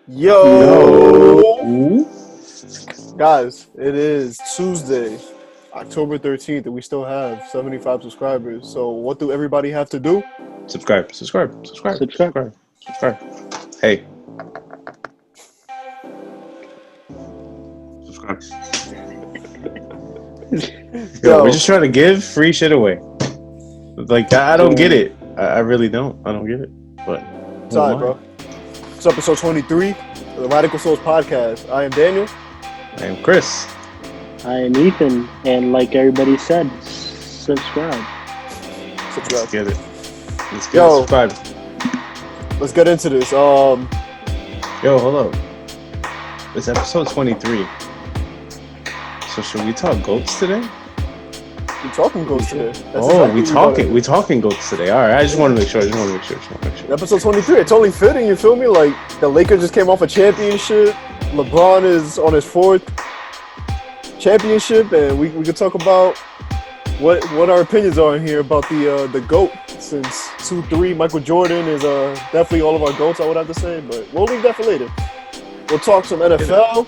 Yo, Yo. guys, it is Tuesday, October 13th, and we still have 75 subscribers. So, what do everybody have to do? Subscribe. Hey, subscribe. Yo, we're Yo, just trying to give free shit away. Like, I don't get it. I really don't. I don't get it. But who am sorry, I? bro. It's episode 23 of the Radical Souls podcast. I am Daniel. I am Chris. I am Ethan, and like everybody said, subscribe. Let's get it. Yo. Subscribe. Let's get into this. Yo, hold up. It's episode 23. So should we talk goats today? We talking goats today. That's Oh, exactly we talking goats today. All right. I just want to make sure. Episode 23. It's only fitting. You feel me? Like the Lakers just came off a championship. LeBron is on his fourth championship, and we could talk about what our opinions are in here about the GOAT. Since 2-3, Michael Jordan is definitely all of our GOATs, I would have to say, but we'll leave that for later. We'll talk some NFL,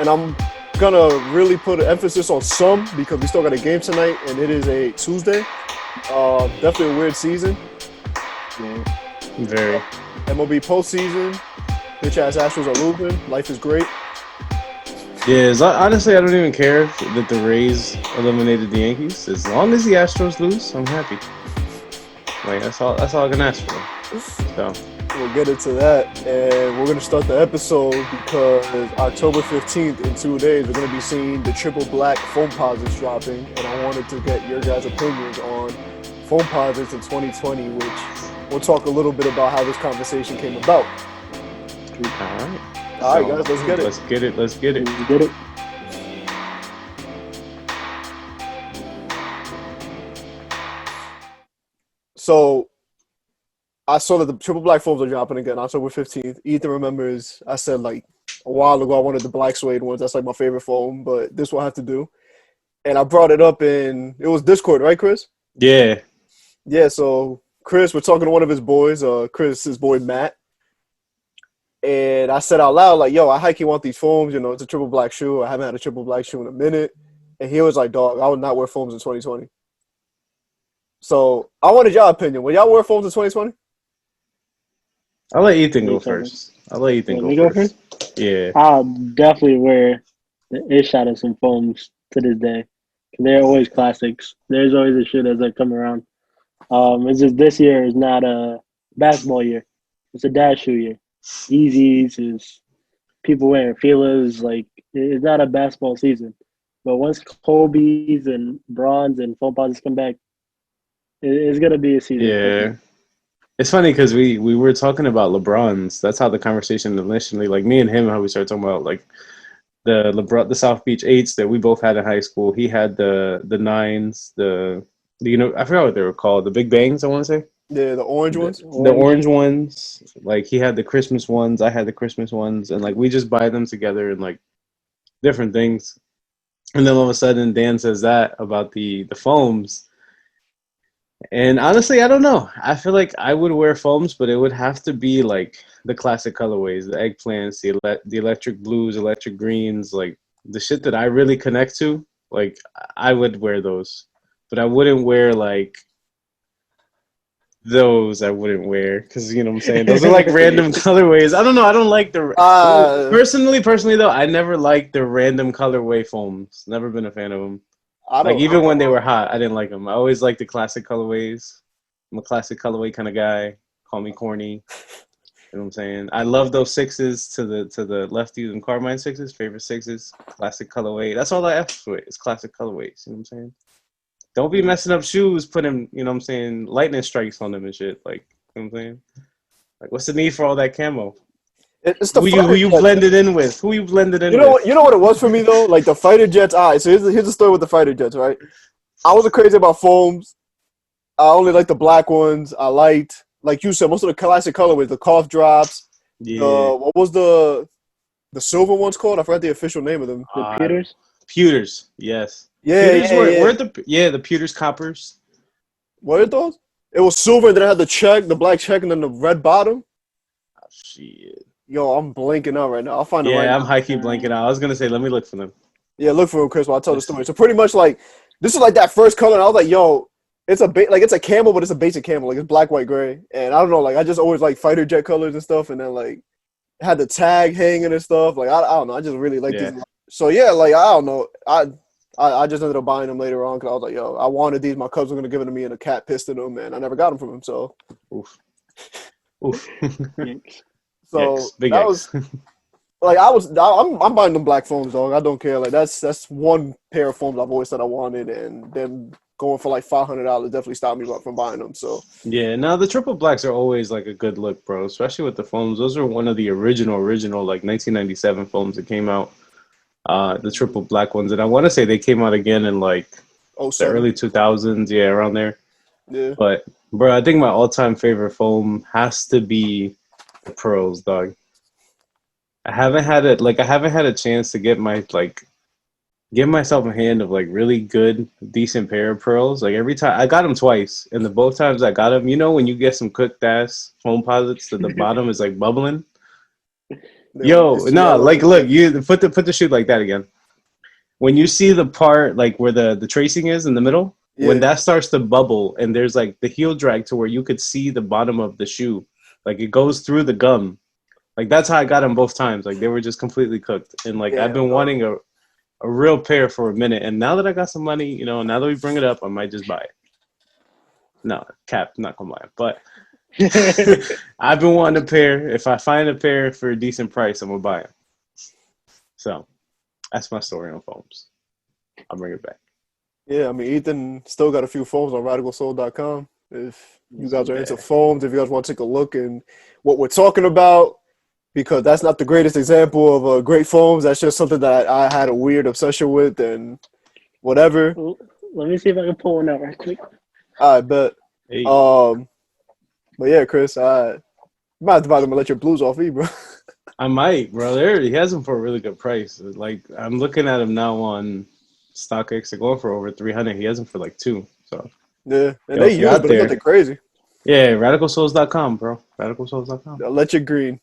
and I'm gonna really put an emphasis on some because we still got a game tonight, and it is a Tuesday. Definitely a weird season. Very. MLB postseason. Bitch ass Astros are losing. Life is great. Yeah, honestly, I don't even care that the Rays eliminated the Yankees. As long as the Astros lose, I'm happy. Like that's all I can ask for. So We'll get into that, and we're gonna start the episode because October 15th, in 2 days, we're gonna be seeing the triple black Foamposites dropping, and I wanted to get your guys' opinions on Foamposites in 2020, which we'll talk a little bit about how this conversation came about. All right, guys, let's get it. Let's get it. You get it? So I saw that the triple black foams are dropping again October 15th. Ethan remembers I said like a while ago I wanted the black suede ones. That's like my favorite foam, but this will have to do. And I brought it up it was Discord, right, Chris? Yeah. Yeah, so Chris, we're talking to one of his boys, Chris's boy Matt. And I said out loud, like, yo, I hiking want these foams, it's a triple black shoe. I haven't had a triple black shoe in a minute. And he was like, dog, I would not wear foams in 2020. So I wanted y'all opinion. Will y'all wear foams in 2020? I'll let Ethan go first. Let me go first? Yeah. I'll definitely wear the ish out of some foams to this day. They're always classics. There's always a shoe that's like come around. It's just this year is not a basketball year. It's a dad shoe year. Yeezys is people wearing feelers. Like it's not a basketball season. But once Kobe's and Bronze and Foamposites come back, it's gonna be a season. Yeah. It's funny because we were talking about LeBron's. That's how the conversation initially, like me and him, how we started talking about like the South Beach 8s that we both had in high school. He had the 9s, I forgot what they were called, the Big Bangs, I want to say. Yeah, the orange ones. The orange ones. Like he had the Christmas ones, I had the Christmas ones, and like we just buy them together and like different things. And then all of a sudden Dan says that about the foams. And honestly, I don't know. I feel like I would wear foams, but it would have to be like the classic colorways, the eggplants, the electric blues, electric greens, like the shit that I really connect to. Like I would wear those, but I wouldn't wear like those. I wouldn't wear because you know what I'm saying. Those are like random colorways. I don't know. I don't like the personally though. I never liked the random colorway foams. Never been a fan of them. Like even when they were hot, I didn't like them. I always liked the classic colorways. I'm a classic colorway kind of guy. Call me corny. You know what I'm saying? I love those sixes to the lefties and Carmine sixes. Favorite sixes. Classic colorway. That's all I ask for. It's classic colorways. You know what I'm saying? Don't be messing up shoes. Putting you know what I'm saying lightning strikes on them and shit. Like you know what I'm saying? Like what's the need for all that camo? It's the who you blended in with? Who you blended in with? You know what it was for me though? Like the fighter jets. All right, so here's the story with the fighter jets, right? I wasn't crazy about foams. I only liked the black ones. I liked, like you said, most of the classic colorways, the cough drops. Yeah. What was the silver ones called? I forgot the official name of them. The pewters? Pewters, yes. Yeah, Pewters the pewters coppers. What are those? It was silver, and then it had the black check, and then the red bottom. Oh, shit. Yo, I'm blanking out right now. I'll find it right Yeah, I'm now. high key blanking out. I was gonna say, let me look for them. Yeah, look for him, Chris, while I tell the story. So pretty much like this is like that first color, and I was like, yo, it's a camel, but it's a basic camel, like it's black, white, gray. And I don't know, like I just always like fighter jet colors and stuff, and then like had the tag hanging and stuff. Like I don't know, I just really like Yeah. these. So yeah, like I don't know, I just ended up buying them later on because I was like, yo, I wanted these. My Cubs were gonna give it to me, and a cat pissed in them, and I never got them from him. So, Oof. Oof. so X. Big that X. was like I'm buying them black foams, dog. I don't care. Like that's one pair of foams I've always said I wanted, and them going for like $500 definitely stopped me from buying them. So Yeah, now the triple blacks are always like a good look, bro. Especially with the foams. Those are one of the original like 1997 foams that came out. The triple black ones, and I want to say they came out again in like oh the seven, early 2000s, yeah, around there. yeah. But bro, I think my all-time favorite foam has to be the pearls, dog. I haven't had it like I haven't had a chance to get give myself a hand of like really good, decent pair of pearls. Like every time I got them twice, and the both times I got them, you know, when you get some cooked ass Foamposites that the bottom is like bubbling. Yo, It's no, yellow. like look, you put the shoot like that again. When you see the part like where the tracing is in the middle, when Yeah, that starts to bubble and there's like the heel drag to where you could see the bottom of the shoe, like it goes through the gum. Like that's how I got them both times. Like they were just completely cooked, and like I've yeah, been wanting a real pair for a minute, and now that I got some money, you know, now that we bring it up, I might just buy it. No, cap, not gonna buy it, but I've been wanting a pair. If I find a pair for a decent price, I'm gonna buy it. So that's my story on foams. I'll bring it back. yeah. I mean, Ethan still got a few foams on RadicalSoul.com. If you guys are into Yeah. foams, if you guys want to take a look and what we're talking about, because that's not the greatest example of great foams. That's just something that I had a weird obsession with and whatever. Let me see if I can pull one out right quick. I bet. Hey, But yeah, Chris, I might have to buy them and let your blues off me, bro. I might, bro. There, he has them for a really good price. Like I'm looking at him now on StockX. They're going for over 300. He has them for like 2. So Yeah, and yo, they if you're use, out but it's there, nothing crazy. yeah, radicalsouls.com, bro. Radicalsouls.com. Electric green.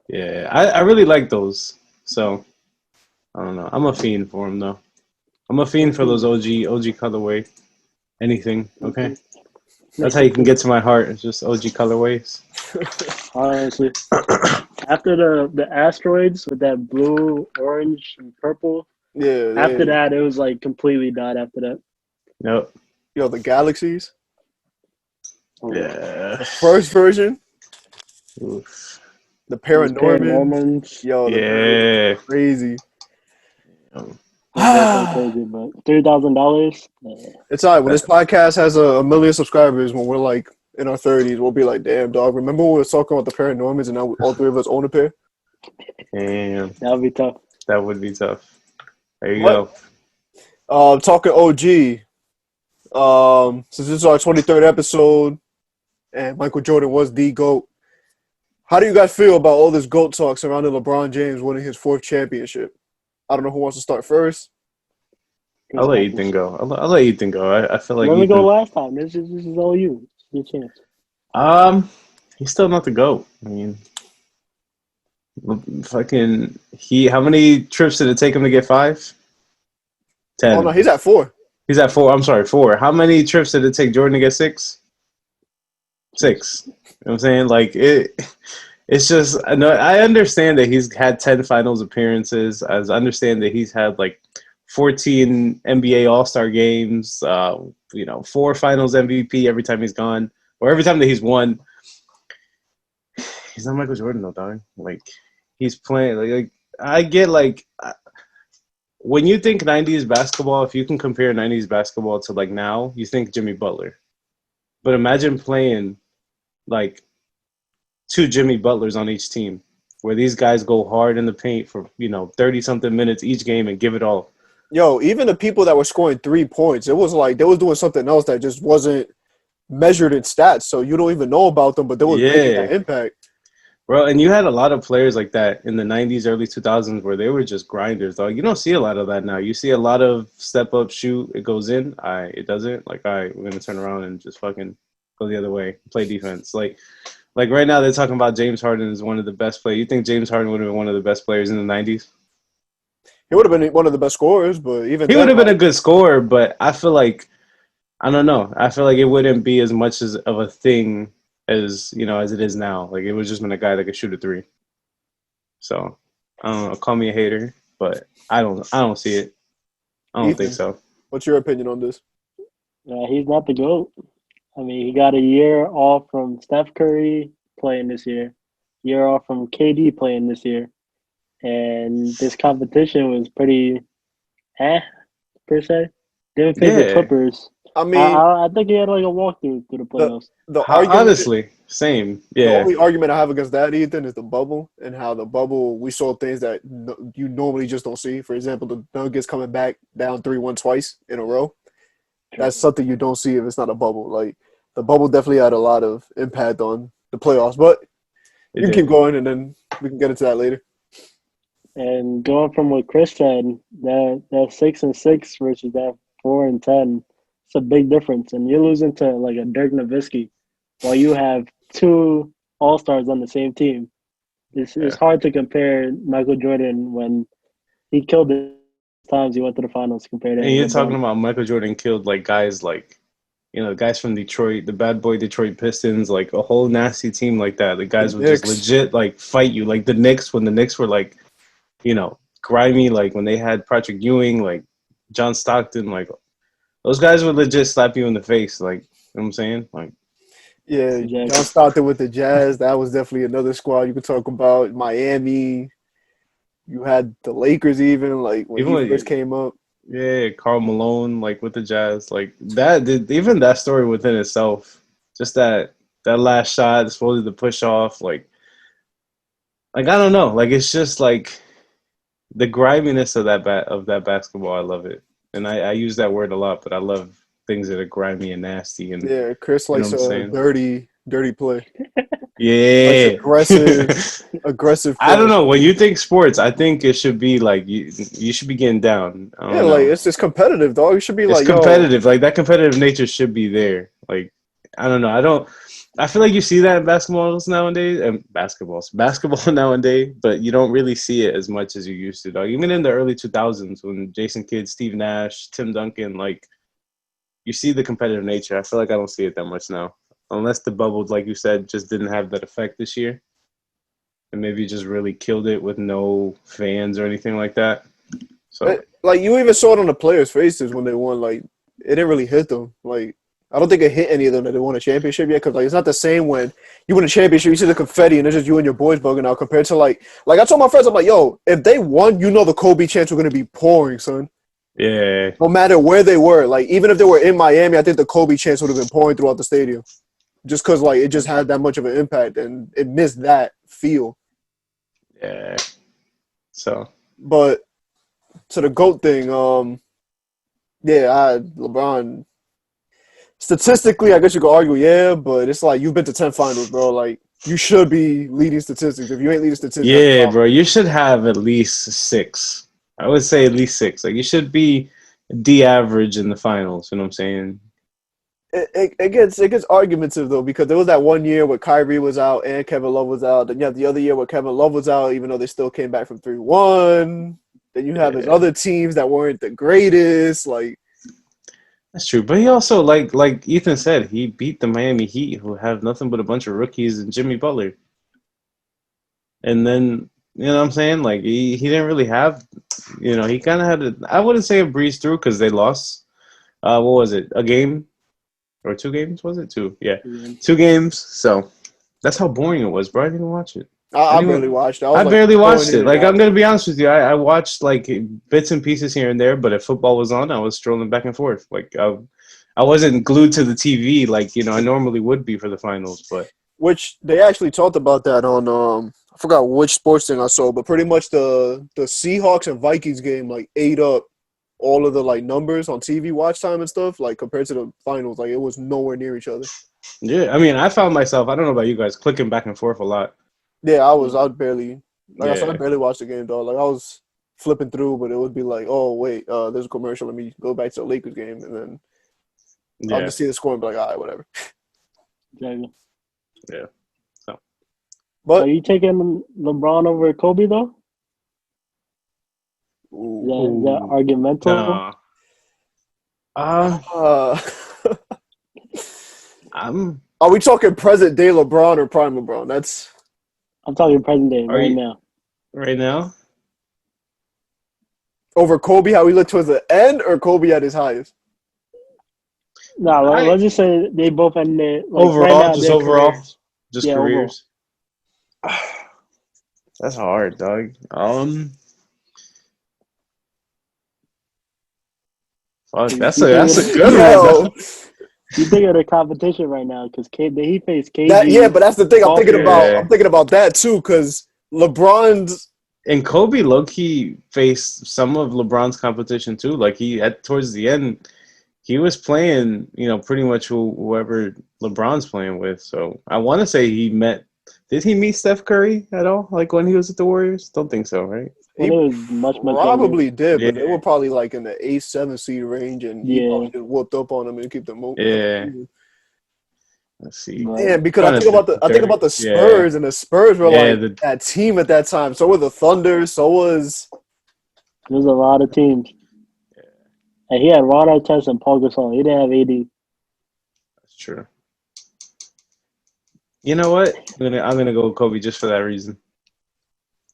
Yeah, I really like those. So I don't know. I'm a fiend for them though. I'm a fiend for those OG colorway. Anything, okay? That's how you can get to my heart. It's just OG colorways. Honestly, after the asteroids with that blue, orange, and purple, Yeah, after yeah. that it was like completely died. After that, Yep. Yo, the galaxies. Yeah. The first version, Oof. the those Paranormans. Paranormans, Yo, the Yeah. Paranormans, crazy. they both went crazy. But $3,000, It's all right. When this podcast has a million subscribers, when we're like in our 30s, we'll be like, damn, dog. Remember when we were talking about the Paranormans and now all three of us own a pair? Damn. that would be tough. That would be tough. There you What? go. Talking OG. Since this is our 23rd episode and Michael Jordan was the GOAT, how do you guys feel about all this GOAT talk surrounding LeBron James winning his 4th championship? I don't know who wants to start first. I'll let Ethan go. I'll let Ethan go. I feel like Let me Ethan. go last time. This is all you. It's your chance. He's still not the GOAT. I mean, fucking how many trips did it take him to get 5? 10. Oh, no, he's at 4. He's at 4. I'm sorry, 4. How many trips did it take Jordan to get 6? 6. You know what I'm saying? Like it's just I understand that he's had 10 finals appearances. I understand that he's had like 14 NBA All-Star games, 4 finals MVP every time he's gone, or every time that he's won. He's not Michael Jordan though, dog. Like he's playing like I get like when you think 90s basketball, if you can compare 90s basketball to like now, you think Jimmy Butler. But imagine playing like 2 Jimmy Butlers on each team, where these guys go hard in the paint for 30-something minutes each game and give it all. Yo, even the people that were scoring 3 points, it was like they was doing something else that just wasn't measured in stats. So you don't even know about them, but they was making that impact. Bro, and you had a lot of players like that in the 90s, early 2000s where they were just grinders, dog. You don't see a lot of that now. You see a lot of step up, shoot, it goes in, it doesn't. Like, we're going to turn around and just fucking go the other way, play defense. Like Like right now, they're talking about James Harden as one of the best players. You think James Harden would have been one of the best players in the '90s? He would have been one of the best scorers, but even He would then, have been a like, good scorer, but I feel like I don't know. I feel like it wouldn't be as much as of a thing as as it is now. Like it was just been a guy that could shoot a three. So I don't know. Call me a hater, but I don't see it. I don't think Ethan, so. what's your opinion on this? He's not the GOAT. I mean, he got a year off from Steph Curry playing this year off from KD playing this year, and this competition was pretty per se. Didn't face the Yeah. Clippers. I I, mean, I I think he had like a walkthrough through the the playoffs. the argument, Honestly, same. the Yeah. only argument I have against that, Ethan, is the bubble and how the bubble we saw things that you normally just don't see. For example, the Nuggets coming back down 3-1 twice in a row. That's something you don't see if it's not a bubble. Like the bubble definitely had a lot of impact on the playoffs, but It you can keep did. going and then we can get into that later. And going from what Chris said, that 6-6 versus that 4-10, it's a big difference. And you're losing to like a Dirk Nowitzki while you have two All Stars on the same team. It's Yeah. hard to compare Michael Jordan when he killed the times he went to the finals compared to And you're talking LeBron. about Michael Jordan killed like guys like guys from Detroit, the bad boy Detroit Pistons, like a whole nasty team like that. The The guys would just Knicks, legit like fight you. Like the Knicks, when the Knicks were like, grimy, like when they had Patrick Ewing, like John Stockton, like those guys would legit slap you in the face. Like, you know what I'm saying? Like, yeah, John Exactly. Stockton with the Jazz. That was definitely another squad you could talk about. Miami, you had the Lakers even like when even he first like, came up. yeah, Karl Malone, like with the Jazz, like even that story within itself, just that last shot, supposedly the push off, like I don't know, like it's just like the griminess of that basketball. I love it, and I use that word a lot, but I love things that are grimy and nasty, and Yeah, Chris you know likes what I'm a saying? dirty play. Likes Yeah. aggressive I don't play. know. When you think sports, I think it should be like you should be getting down. I Yeah, don't like know. it's just competitive, dog. You should be It's like, yo, competitive. Like that competitive nature should be there. Like I don't know. I feel like you see that in basketballs nowadays and basketball nowadays, but you don't really see it as much as you used to. Dog. Even in the early 2000s when Jason Kidd, Steve Nash, Tim Duncan, like you see the competitive nature. I feel like I don't see it that much now, unless the bubble, like you said, just didn't have that effect this year, and maybe just really killed it with no fans or anything like that. So like you even saw it on the players' faces when they won. Like it didn't really hit them. Like I don't think it hit any of them that they won a championship yet. Because like it's not the same when you win a championship, you see the confetti and it's just you and your boys bugging out. Compared to like I told my friends, I'm like, yo, if they won, you know the Kobe chants were gonna be pouring, son. yeah, No matter where they were, like even if they were in Miami, I think the Kobe chants would have been pouring throughout the stadium. Just because like it just had that much of an impact and it missed that feel. yeah. So But to the GOAT thing, yeah, LeBron. Statistically, I guess you could argue, yeah, but it's like you've been to 10 finals, bro. Like you should be leading statistics. If you ain't leading statistics, that's a yeah, problem. bro, you should have at least six. I would say at least six. Like you should be D average in the finals. You know what I'm saying? It gets argumentative though because there was that one year where Kyrie was out and Kevin Love was out. Then you have the other year where Kevin Love was out, even though they still came back from 3-1. Then you have his Yeah, other teams that weren't the greatest. Like that's true. But he also like Ethan said, he beat the Miami Heat, who have nothing but a bunch of rookies and Jimmy Butler. And then you know what I'm saying? Like he didn't really have, he kind of had I wouldn't say a breeze through because they lost. What was it? A game or two games? Was it two? Yeah, Games. 2 games. So that's how boring it was, bro. I didn't even watch it. I I didn't barely even. watched it. I I was like barely going watched in it. and Like I'm out. gonna be honest with you, I watched like bits and pieces here and there. But if football was on, I was strolling back and forth. Like I wasn't glued to the TV like I normally would be for the finals. But Which they actually talked about that on I forgot which sports thing I saw, but pretty much the Seahawks and Vikings game like ate up all of the like numbers on TV watch time and stuff, like compared to the finals. Like it was nowhere near each other. yeah, I mean, I found myself. I don't know about you guys, clicking back and forth a lot. Yeah, I barely like I said, I Yeah, barely watched the game, dog. Like I was flipping through, but it would be like, oh wait, there's a commercial. Let me go back to the Lakers game, and then I'll yeah, just see the score and be like, all right, whatever. Exactly. yeah. So But are you taking LeBron over Kobe though? Is that Ooh, argumental? no. Uh, uh, I'm. are we talking present day LeBron or prime LeBron? I'm talking present day Are right you now. right now? over Kobe, how he looked towards the end, or Kobe at his highest? No, I let's just say they both ended like right overall, now just their overall, careers. just Yeah, overall. careers. That's hard, dog. Fuck, You that's a good one, dog. Yo, you think of the competition right now because he faced yeah, KG, but that's the thing. I'm Paul thinking about. Pierce. Yeah. I'm thinking about that too, because LeBron's. And Kobe low-key faced some of LeBron's competition too. Like towards the end, he was playing, pretty much whoever LeBron's playing with. So I want to say he met. Did he meet Steph Curry at all? Like when he was at the Warriors? Don't think so, right? When it He was much younger. probably did, Yeah, but they were probably like in the 8, 7 seed range, and he Yeah, probably just whooped up on them and keep them yeah. moving. Let's see. but Damn, because Trying to think. I think about the Yeah, Spurs, and the Spurs were yeah. like that team at that time. So were the Thunder. So was there's a lot of teams. And he had Ron Artest and Paul Gasol. He didn't have AD. That's true. You know what? I'm gonna go with Kobe just for that reason.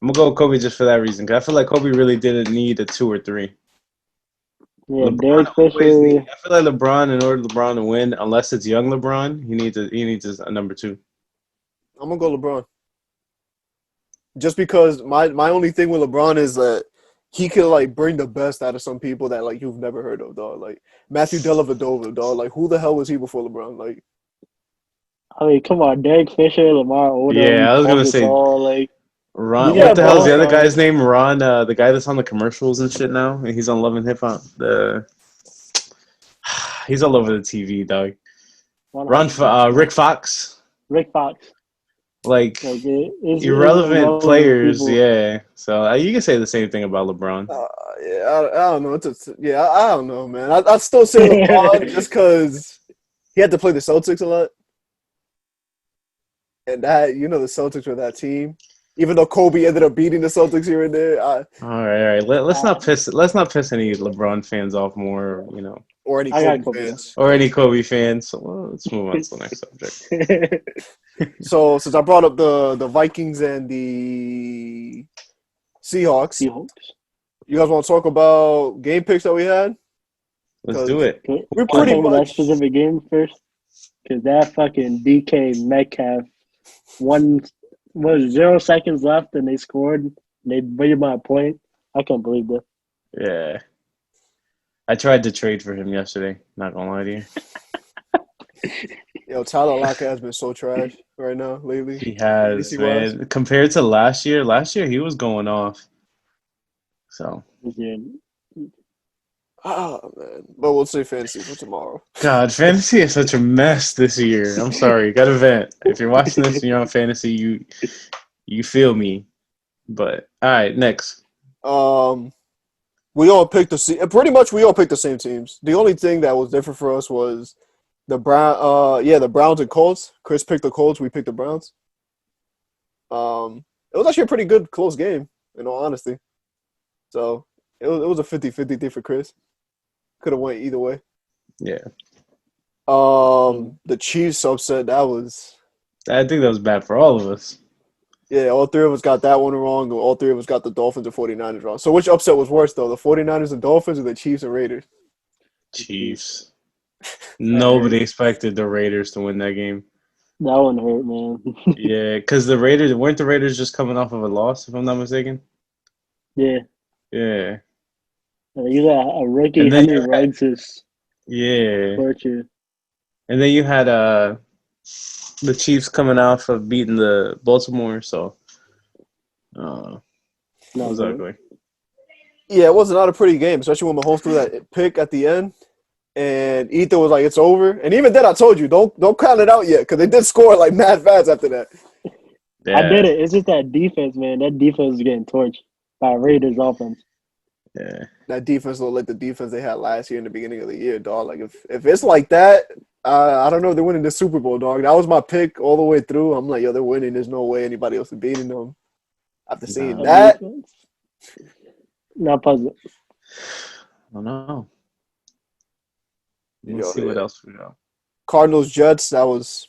I'm gonna go with Kobe just for that reason. 'Cause I feel like Kobe really didn't need a 2 or 3. Yeah, LeBron Derek always need. Fisher. I feel like LeBron, in order for LeBron to win, unless it's young LeBron, he needs a number 2. I'm gonna go LeBron. Just because my only thing with LeBron is that he could like bring the best out of some people that like you've never heard of, dog. Like Matthew Dellavedova, dog. Like who the hell was he before LeBron? Like I mean, come on, Derek Fisher, Lamar Yeah, Odom, I was Paul gonna say Gasol. Like these Ron. are yeah, What the hell is but the other all-stars. guy's name? Ron, the guy that's on the commercials and shit now, and he's on Love and Hip Hop. He's all over the TV, dog. Why not? Rick Fox, Rick Fox. like Like it's irrelevant irrelevant players. people. Yeah, so you can say the same thing about LeBron. yeah, I don't know. I don't know, man. I still say LeBron just because he had to play the Celtics a lot, and that the Celtics were that team. Even though Kobe ended up beating the Celtics here and there, All right. Let's I, not piss any LeBron fans off more, or any I got Kobe Kobe. fans. or any Kobe fans. So let's move on to the next subject. So since I brought up the Vikings and the Seahawks, Seahawks. you guys want to talk about game picks that we had? Let's do Because it. Can we're we pretty talk about that much specific game first? Because that fucking DK Metcalf was 0 seconds left and they scored. They beat by a point. I can't believe that. Yeah. I tried to trade for him yesterday. Not gonna lie to you. Tyler Lockett has been so trash right now lately. He has, Fantasy-wise. man. Compared to last year, he was going off. So Yeah. Oh man, but we'll say fantasy for tomorrow. God, fantasy is such a mess this year. I'm sorry. Got to vent. If you're watching this and you're on fantasy, you feel me. But all right, next. We all picked pretty much we all picked the same teams. The only thing that was different for us was the the Browns and Colts. Chris picked the Colts, we picked the Browns. It was actually a pretty good close game, in all honesty. So it was a 50-50 thing for Chris. Could have went either way. Yeah. The Chiefs upset, I think that was bad for all of us. yeah, all three of us got that one wrong, and all three of us got the Dolphins and 49ers wrong. So which upset was worse, though? The 49ers and Dolphins or the Chiefs and Raiders? Chiefs. Nobody expected the Raiders to win that game. That one hurt, man. Yeah, because the Raiders just coming off of a loss, if I'm not mistaken? Yeah. Yeah. You got a rookie, And then Henry Ruggs is Yeah. torture. And then you had the Chiefs coming off of beating the Baltimore, so it was ugly. Yeah, it was not a pretty game, especially when Mahomes threw that pick at the end, and Ethan was like, "It's over." And even then, I told you, don't count it out yet, because they did score like mad fast after that. Yeah. I did it. It's just that defense, man. That defense is getting torched by Raiders offense. Yeah. That defense looked like the defense they had last year in the beginning of the year, dog. Like if it's like that, I don't know if they're winning the Super Bowl, dog. That was my pick all the way through. I'm like, yo, they're winning. There's no way anybody else is beating them. After seeing that, not puzzled. I don't know. Let's yo, see what else we got. Cardinals Jets. That's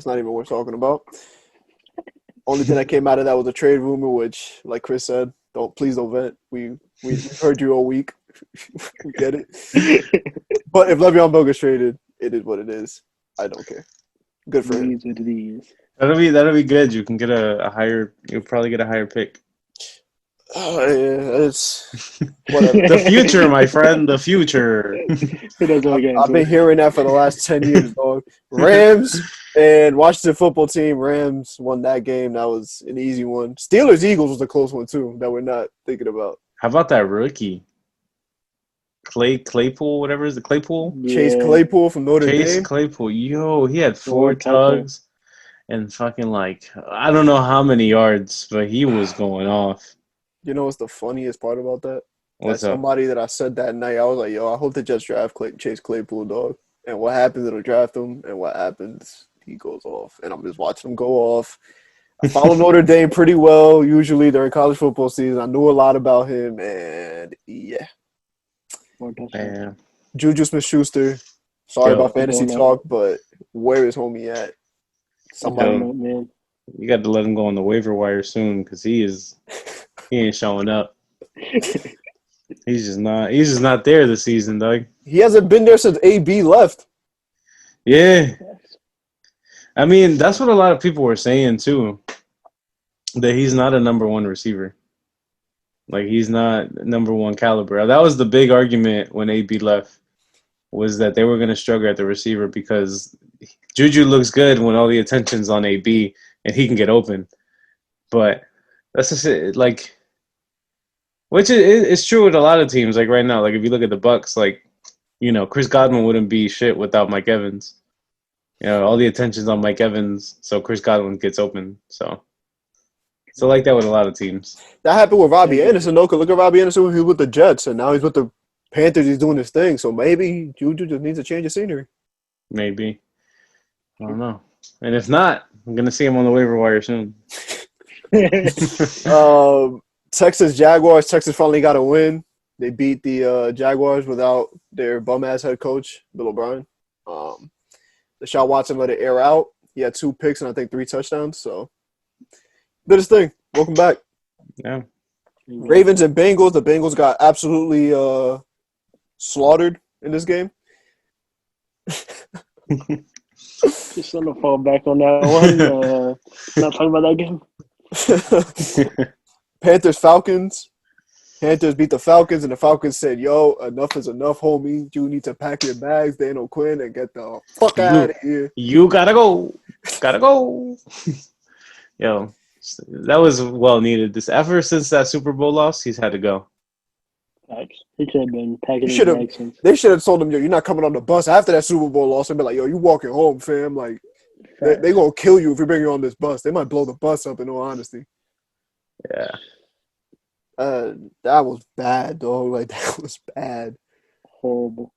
not even worth talking about. Only thing that came out of that was a trade rumor, which, like Chris said, please don't vent. We heard you all week. We get it. But if Le'Veon Bell gets traded, it is what it is. I don't care. Good for him. That'll be good. You can get a higher. You'll probably get a higher pick. Oh, yeah, it's whatever. The future, my friend. The future. I've been hearing that for the last 10 years, dog. Rams and Washington football team. Rams won that game. That was an easy one. Steelers Eagles was a close one too. That we're not thinking about. How about that rookie? Claypool, whatever is it? Claypool? Yeah. Chase Claypool from Notre Dame. Chase Claypool. Yo, he had 4 tugs and fucking I don't know how many yards, but he was going off. You know what's the funniest part about that? What's up? Somebody that I said that night, I was like, yo, I hope the Jets draft Chase Claypool, dog. And what happens, it'll draft him. And what happens, he goes off. And I'm just watching him go off. I follow Notre Dame pretty well, usually during college football season. I knew a lot about him, and yeah. Damn. Juju Smith-Schuster. Sorry about fantasy talk, but where is homie at? Somebody know, man. You got to let him go on the waiver wire soon because he ain't showing up. He's just not there this season, dog. He hasn't been there since AB left. Yeah. I mean, that's what a lot of people were saying too. That he's not a number one receiver. He's not number one caliber. That was the big argument when AB left, was that they were going to struggle at the receiver because Juju looks good when all the attention's on AB and he can get open. But that's just it. Which is true with a lot of teams. Right now, if you look at the Bucks, Chris Godwin wouldn't be shit without Mike Evans. All the attention's on Mike Evans, so Chris Godwin gets open. So like that with a lot of teams. That happened with Robbie Anderson, though. Because look at Robbie Anderson when he was with the Jets, and now he's with the Panthers. He's doing his thing. So maybe Juju just needs a change of scenery. Maybe. I don't know. And if not, I'm going to see him on the waiver wire soon. Texas Jaguars. Texas finally got a win. They beat the Jaguars without their bum-ass head coach, Bill O'Brien. Deshaun Watson let it air out. He had 2 picks and I think 3 touchdowns. So did his thing. Welcome back. Yeah. Ravens and Bengals. The Bengals got absolutely slaughtered in this game. Just gonna fall back on that one. Not talking about that game. Panthers Falcons. Panthers beat the Falcons, and the Falcons said, yo, enough is enough, homie. You need to pack your bags, Dan O'Quinn, and get the fuck out of here. You gotta go. Gotta go. Yo, that was well needed. Ever since that Super Bowl loss, he's had to go. He should have been packing his bags since. They should have told him, yo, you're not coming on the bus after that Super Bowl loss, and be like, yo, you walking home, fam. They gonna kill you if you bring you on this bus. They might blow the bus up, in all honesty. Yeah. That was bad, dog. That was bad. Horrible.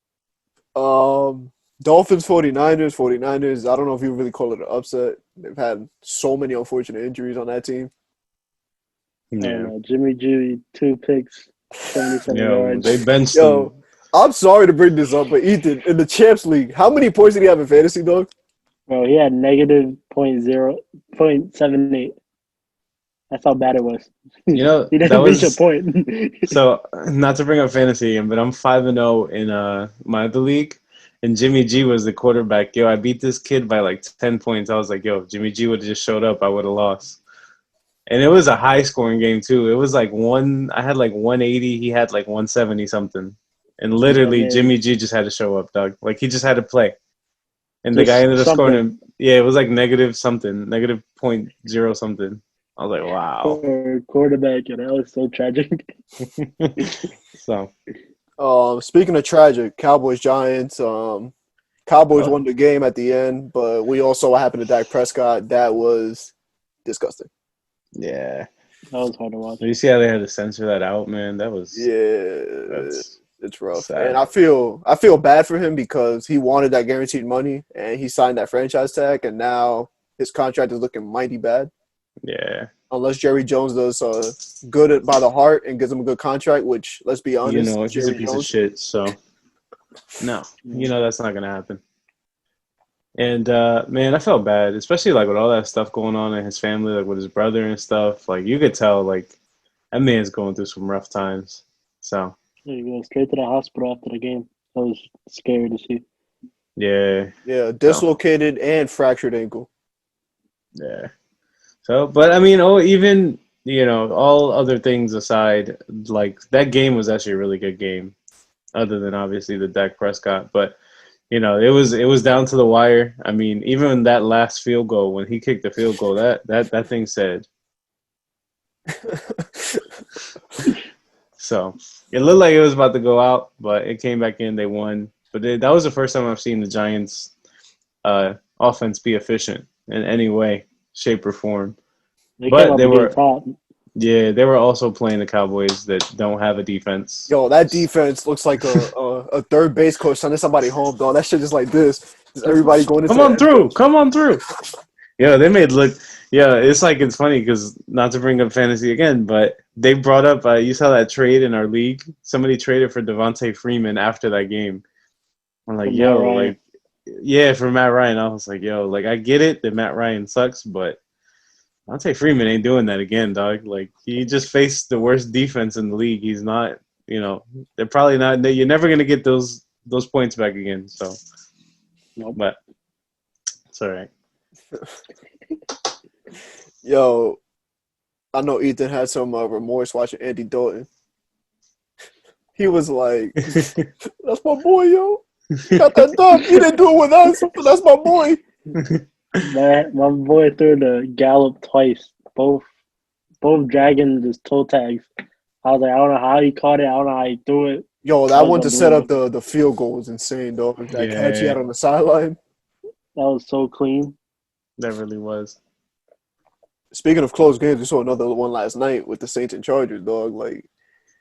Dolphins, 49ers. 49ers, I don't know if you really call it an upset. They've had so many unfortunate injuries on that team. Yeah. Jimmy G, 2 picks, 77 yards. They benched him. I'm sorry to bring this up, but Ethan, in the Champs League, how many points did he have in fantasy, dog? Bro, he had negative 0.78. That's how bad it was. He didn't reach a point. So, not to bring up fantasy again, but I'm 5-0 in my other league, and Jimmy G was the quarterback. Yo, I beat this kid by 10 points. I was like, yo, if Jimmy G would have just showed up, I would have lost. And it was a high-scoring game, too. It was I had 180. He had 170 something. And literally, Jimmy G just had to show up, dog. He just had to play. And the guy ended up scoring him. Yeah, it was negative something, negative 0.0 something. I was like, wow. Quarterback, that was so tragic. So, speaking of tragic, Cowboys-Giants. Cowboys won the game at the end, but we all saw what happened to Dak Prescott. That was disgusting. Yeah. That was hard to watch. You see how they had to censor that out, man? That was It's rough, Sad. and I feel bad for him because he wanted that guaranteed money, and he signed that franchise tag, and now his contract is looking mighty bad. Yeah. Unless Jerry Jones does good by the heart and gives him a good contract, which, let's be honest, He's a Jerry piece Jones. of shit, so no. That's not going to happen. And, man, I felt bad, especially, like, with all that stuff going on in his family, like, with his brother and stuff. Like, you could tell, like, that man's going through some rough times, so. There you go, straight to the hospital after the game. That was scary to see. Yeah. Yeah, dislocated and fractured ankle. Yeah. So, but I mean, even all other things aside, like that game was actually a really good game, other than obviously the Dak Prescott. But it was down to the wire. I mean, even that last field goal when he kicked the field goal, that thing said. So it looked like it was about to go out, but it came back in. They won. But that was the first time I've seen the Giants' offense be efficient in any way, shape, or form. They were also playing the Cowboys that don't have a defense. Yo, that defense looks like a third base coach sending somebody home, dog. That shit just like this. Just everybody going into Come on through. Yeah, they made look. Yeah, it's funny because not to bring up fantasy again, but they brought up. You saw that trade in our league. Somebody traded for Devontae Freeman after that game. I'm like, for Matt Ryan. I was like, yo, like I get it that Matt Ryan sucks, but Devontae Freeman ain't doing that again, dog. Like he just faced the worst defense in the league. He's not, they're probably not. You're never gonna get those points back again. So, nope. But it's all right. Yo, I know Ethan had some remorse watching Andy Dalton. He was like, "That's my boy, yo. Got that dub. He didn't do it with us, but that's my boy." My boy threw the gallop twice, both dragging his toe tags. I was like, I don't know how he caught it. I don't know how he threw it. Yo, that one to set up the field goal was insane, though. That catch he had on the sideline. That was so clean. That really was. Speaking of close games, we saw another one last night with the Saints and Chargers, dog. Like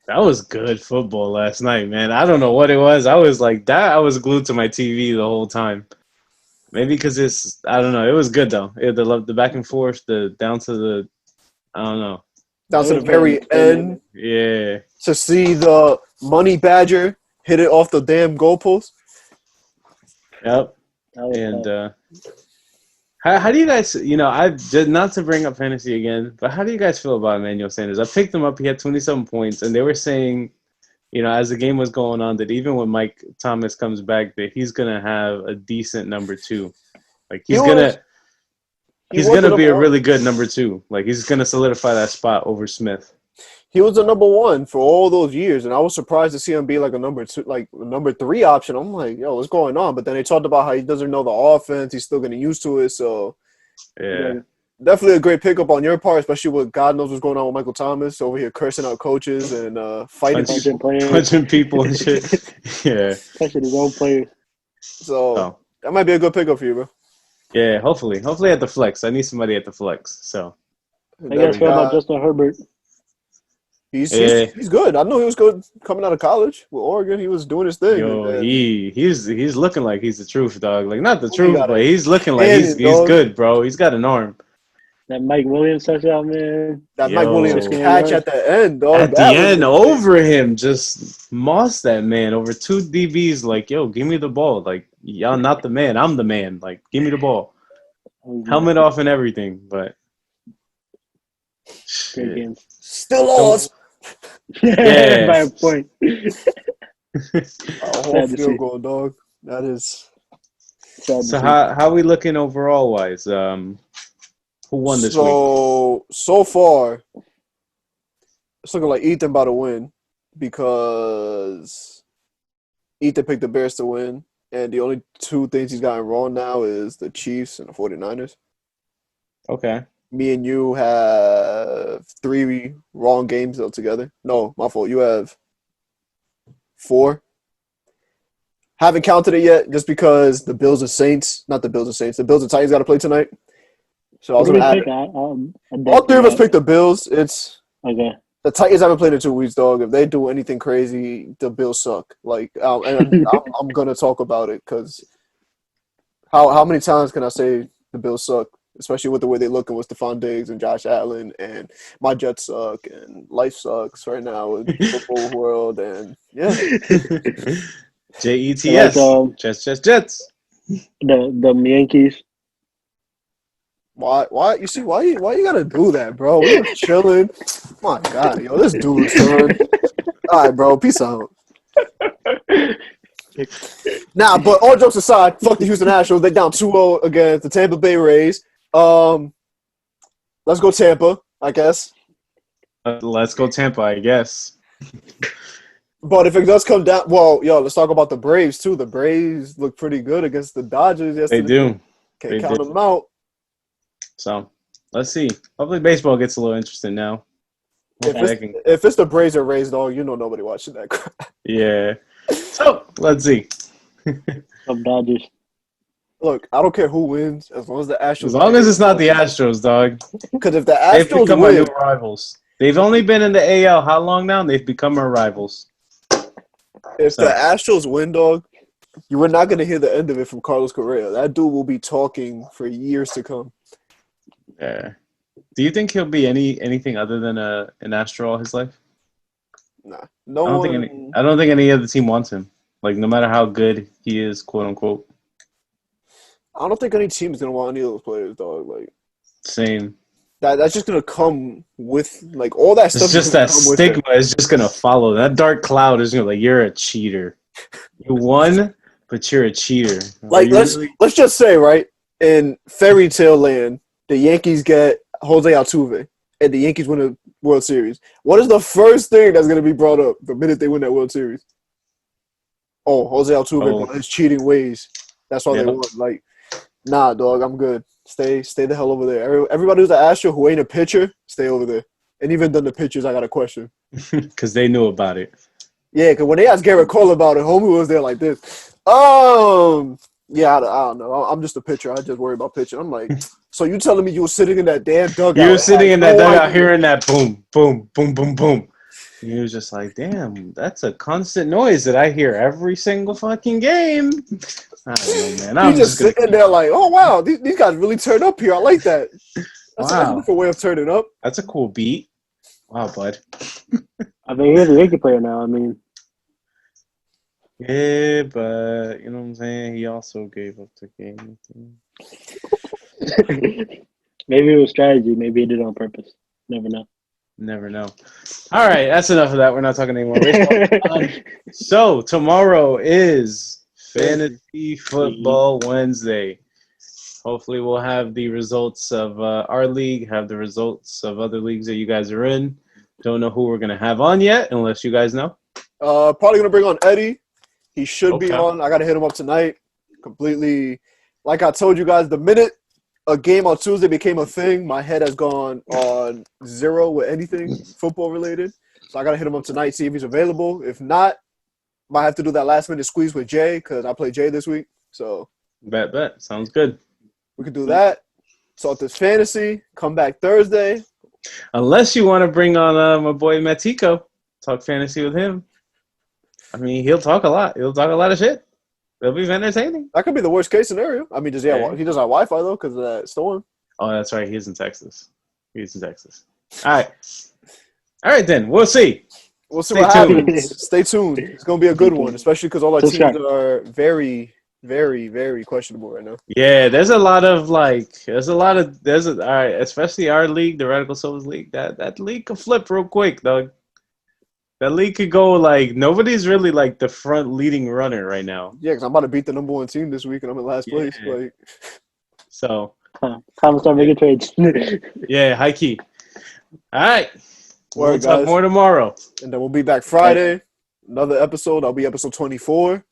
that was good football last night, man. I don't know what it was. I was like that. I was glued to my TV the whole time. Maybe because I don't know. It was good though. The back and forth, down to the, I don't know. Down to the very end. Yeah. To see the Money Badger hit it off the damn goalpost. Yep. And how do you guys, I did not to bring up fantasy again, but how do you guys feel about Emmanuel Sanders? I picked him up. He had 27 points, and they were saying, as the game was going on, that even when Mike Thomas comes back, that he's gonna have a decent number 2. Like he's gonna be a really good number 2. Like he's gonna solidify that spot over Smith. He was a number 1 for all those years, and I was surprised to see him be like a number 2, like a number 3 option. I'm like, yo, what's going on? But then they talked about how he doesn't know the offense. He's still getting used to it. So, yeah, definitely a great pickup on your part, especially with God knows what's going on with Michael Thomas over here cursing out coaches and punching people and shit. Yeah, punching his own players. So that might be a good pickup for you, bro. Yeah, hopefully at the flex. I need somebody at the flex. So, I guess what about Justin Herbert? He's good. I know he was good coming out of college with Oregon. He was doing his thing. Yo, he's looking like he's the truth, dog. Like not the truth, but he's looking like he's good, bro. He's got an arm. That Mike Williams touchdown, man. That Mike Williams catch at the end, dog. At the end, over him, just mossed that man over 2 DBs. Like, yo, give me the ball. Like, y'all not the man. I'm the man. Like, give me the ball. Helmet off and everything, but great game. Still lost. Yeah, bad point. Whole field goal, dog. That is. So how are we looking overall wise? Who won this week? So far, it's looking like Ethan about to win because Ethan picked the Bears to win, and the only 2 things he's gotten wrong now is the Chiefs and the 49ers. Okay. Me and you have 3 wrong games altogether. No, my fault. You have 4. Haven't counted it yet just because the Bills and Titans got to play tonight. So I was going to add all 3 of us picked the Bills. It's okay. The Titans haven't played in 2 weeks, dog. If they do anything crazy, the Bills suck. Like, and I'm gonna talk about it because how many times can I say the Bills suck, especially with the way they look and with Stephon Diggs and Josh Allen and my Jets suck and life sucks right now in the football world and yeah. Jets, like, Jets. The Yankees. Why you gotta do that, bro? We were chilling. My God, yo, this dude, son. All right, bro, peace out. Nah, but all jokes aside, fuck the Houston Astros. They down 2-0 against the Tampa Bay Rays. Let's go Tampa, I guess. Let's go Tampa, I guess. But if it does come down, well, yo, let's talk about the Braves too. The Braves look pretty good against the Dodgers yesterday. They do. Can't count them out. So let's see. Hopefully, baseball gets a little interesting now. If it's the Braves or Rays, dog, you know nobody watching that crap. Yeah. So let's see. Of Dodgers. Look, I don't care who wins as long as the Astros. As long as it's not the Astros, dog. Because if the Astros they've become our new rivals. They've only been in the AL how long now? They've become our rivals. If the Astros win, dog, you are not going to hear the end of it from Carlos Correa. That dude will be talking for years to come. Yeah. Do you think he'll be anything other than an Astro all his life? Nah. I don't think any other team wants him. Like, no matter how good he is, quote unquote. I don't think any team is gonna want any of those players, dog. Like, same. That's just gonna come with like all that stuff. It's just that stigma is just gonna follow. That dark cloud is gonna be like, you're a cheater. You won, but you're a cheater. Like, let's just say, right, in fairy tale land, the Yankees get Jose Altuve, and the Yankees win a World Series. What is the first thing that's gonna be brought up the minute they win that World Series? Oh, Jose Altuve, his cheating ways. That's why they won. Like, nah, dog, I'm good. Stay the hell over there. Everybody who's an Astro who ain't a pitcher, stay over there. And even then the pitchers, I got a question. Because they knew about it. Yeah, because when they asked Garrett Cole about it, homie was there like this. Yeah, I don't know. I'm just a pitcher. I just worry about pitching. I'm like, so you telling me you were sitting in that damn dugout? You were sitting in that dugout hearing that boom, boom, boom, boom, boom. And you was just like, damn, that's a constant noise that I hear every single fucking game. I don't know, man. I'm just sitting there like, oh, wow, these guys really turn up here. I like that. That's a different way of turning up. That's a cool beat. Wow, bud. I mean, he's a Yankee player now. I mean. Yeah, but, you know what I'm saying? He also gave up the game. Maybe it was strategy. Maybe he did it on purpose. Never know. Never know. All right, that's enough of that. We're not talking anymore. So, tomorrow is Fantasy Football Wednesday. Hopefully, we'll have the results of our league, have the results of other leagues that you guys are in. Don't know who we're going to have on yet, unless you guys know. Probably going to bring on Eddie. He should be on. I got to hit him up tonight. Completely. Like I told you guys, the minute a game on Tuesday became a thing, my head has gone on zero with anything football related. So I got to hit him up tonight, see if he's available. If not, might have to do that last-minute squeeze with Jay because I play Jay this week. So Bet. Sounds good. We could do that. Talk this fantasy. Come back Thursday. Unless you want to bring on my boy Matico. Talk fantasy with him. I mean, he'll talk a lot. He'll talk a lot of shit. It'll be entertaining. That could be the worst case scenario. I mean, he doesn't have Wi-Fi, though, because of that storm. Oh, that's right. He's in Texas. All right, then. We'll see. We'll see what happens. Stay tuned. It's going to be a good one, especially because all our teams are very, very, very questionable right now. Yeah, all right, especially our league, the Radical Souls League. That league could flip real quick, dog. That league could go like nobody's really like the front leading runner right now. Yeah, because I'm about to beat the number one team this week and I'm in last place. Like, so time to start making trades. Yeah, high key. All right. We'll guys. talk more tomorrow. And then we'll be back Friday. Another episode. That'll be episode 24.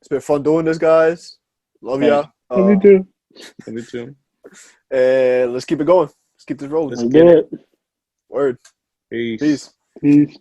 It's been fun doing this, guys. Love y'all. Me too. Me too. And let's keep it going. Let's keep this rolling. Let's get it. Word. Peace. Peace.